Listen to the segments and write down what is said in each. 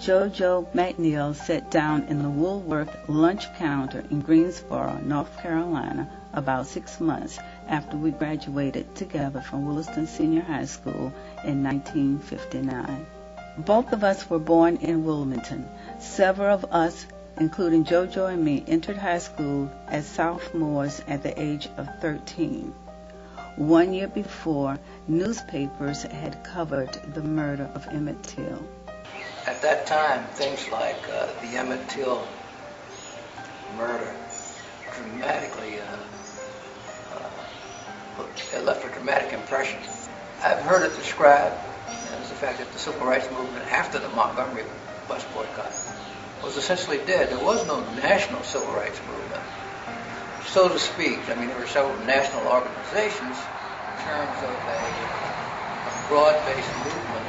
JoJo McNeil sat down in the Woolworth lunch counter in Greensboro, North Carolina, about 6 months after we graduated together from Williston Senior High School in 1959. Both of us were born in Wilmington. Several of us, including JoJo and me, entered high school as sophomores at the age of 13. 1 year before, newspapers had covered the murder of Emmett Till. At that time, things like the Emmett Till murder dramatically it left a dramatic impression. I've heard it described as the fact that the civil rights movement after the Montgomery bus boycott was essentially dead. There was no national civil rights movement, so to speak. I mean, there were several national organizations in terms of a broad-based movement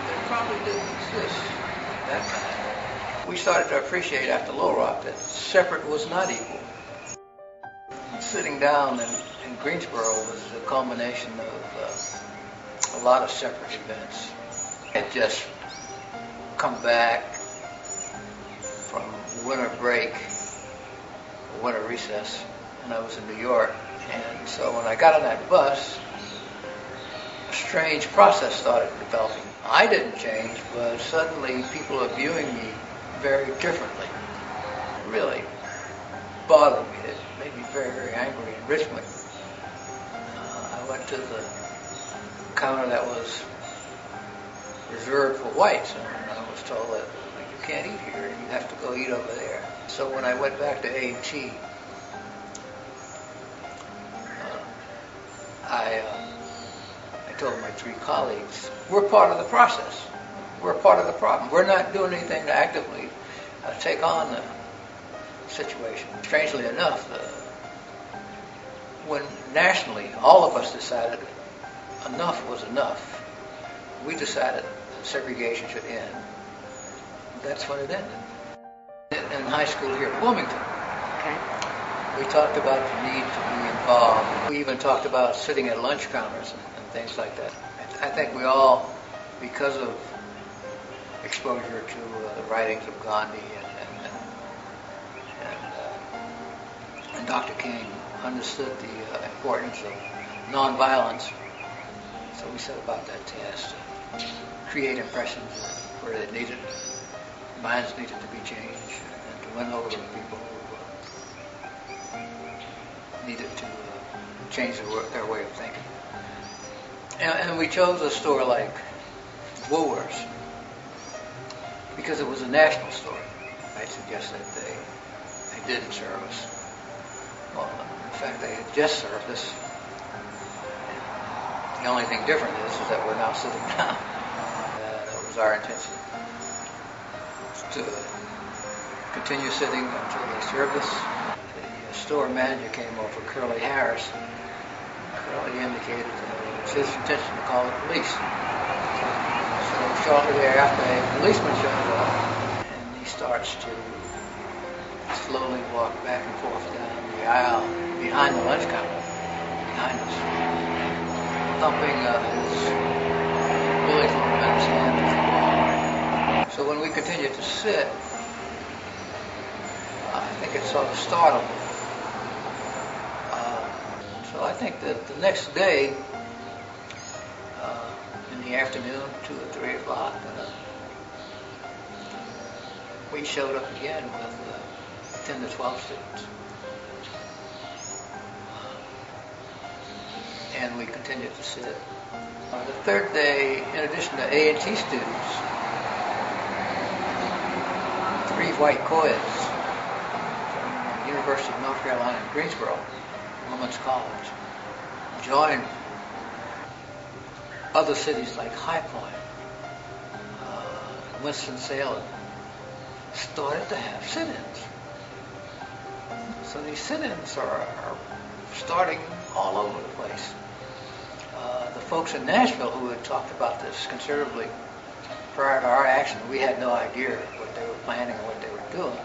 that probably didn't exist at that time. We started to appreciate after Little Rock that separate was not equal. Sitting down in Greensboro was a culmination of a lot of separate events. Had just come back from winter break, winter recess, and I was in New York. And so when I got on that bus, a strange process started developing. I didn't change, but suddenly people are viewing me very differently. It really bothered me. It made me very, very angry in Richmond. I went to the counter that was reserved for whites, and I was told that you can't eat here, you have to go eat over there. So when I went back to A&T, I told my three colleagues, we're part of the process. We're part of the problem. We're not doing anything to actively take on the situation. Strangely enough, when nationally all of us decided enough was enough, we decided segregation should end. That's when it ended. In high school here in Wilmington, we talked about the need to be involved. We even talked about sitting at lunch counters and things like that. I think we all, because of exposure to the writings of Gandhi and Dr. King, understood the importance of nonviolence. So we set about that task to create impressions where it needed, minds needed to be changed, and to win over people who needed to change their way of thinking. And we chose a store like Woolworth's because it was a national store. I suggest that they didn't serve us. Well, in fact, they had just served us. The only thing different is that we're now sitting down. It was our intention to continue sitting until they served us. The store manager came over, Curly Harris. Curly indicated that it was his intention to call the police. So shortly thereafter, a policeman shows up, and he starts to slowly walk back and forth down the aisle behind the lunch counter, behind us, thumping his bullet in his hand as he walked. So when we continued to sit, I think it sort of startled me. So I think that the next day, in the afternoon, 2 or 3 o'clock, we showed up again with 10 to 12 students. And we continued to sit. The third day, in addition to A&T students, 3 white co-eds from the University of North Carolina in Greensboro, Women's College, joined other cities like High Point, Winston-Salem, started to have sit-ins. So these sit-ins are starting all over the place. The folks in Nashville who had talked about this considerably prior to our action, we had no idea what they were planning or what they were doing.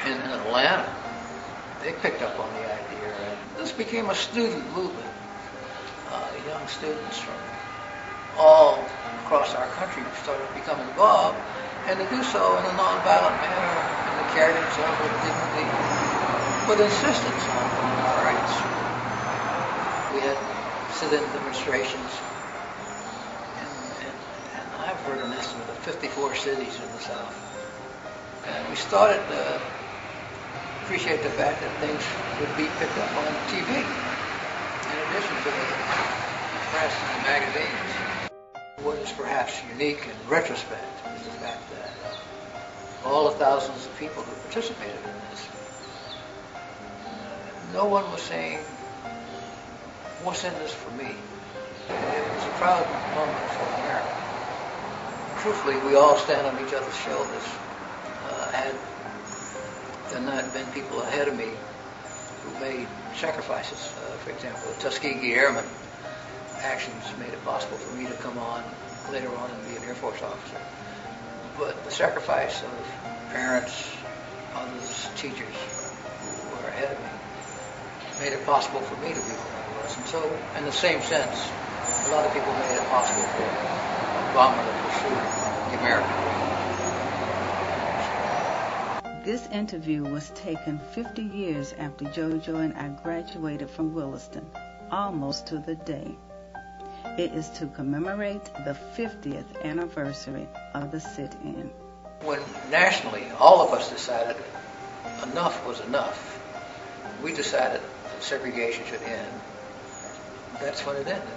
In Atlanta, they picked up on the idea, and this became a student movement. Young students from all across our country started to become involved, and to do so in a nonviolent manner, in the carriage of dignity, with insistence on human rights. We had sit-in demonstrations, and I've heard an estimate of 54 cities in the South. And we started to appreciate the fact that things would be picked up on TV, in addition to the press and magazines. What is perhaps unique in retrospect is the fact that all the thousands of people who participated in this, no one was saying, what's in this for me? It was a proud moment for America. Truthfully, we all stand on each other's shoulders. Had there not been people ahead of me who made sacrifices, for example, the Tuskegee Airmen actions made it possible for me to come on later on and be an Air Force officer. But the sacrifice of parents, others, teachers who were ahead of me made it possible for me to be who I was. And so, in the same sense, a lot of people made it possible for Obama to pursue the American dream. This interview was taken 50 years after JoJo and I graduated from Williston, almost to the day. It is to commemorate the 50th anniversary of the sit-in. When nationally all of us decided enough was enough, we decided that segregation should end, that's when it ended.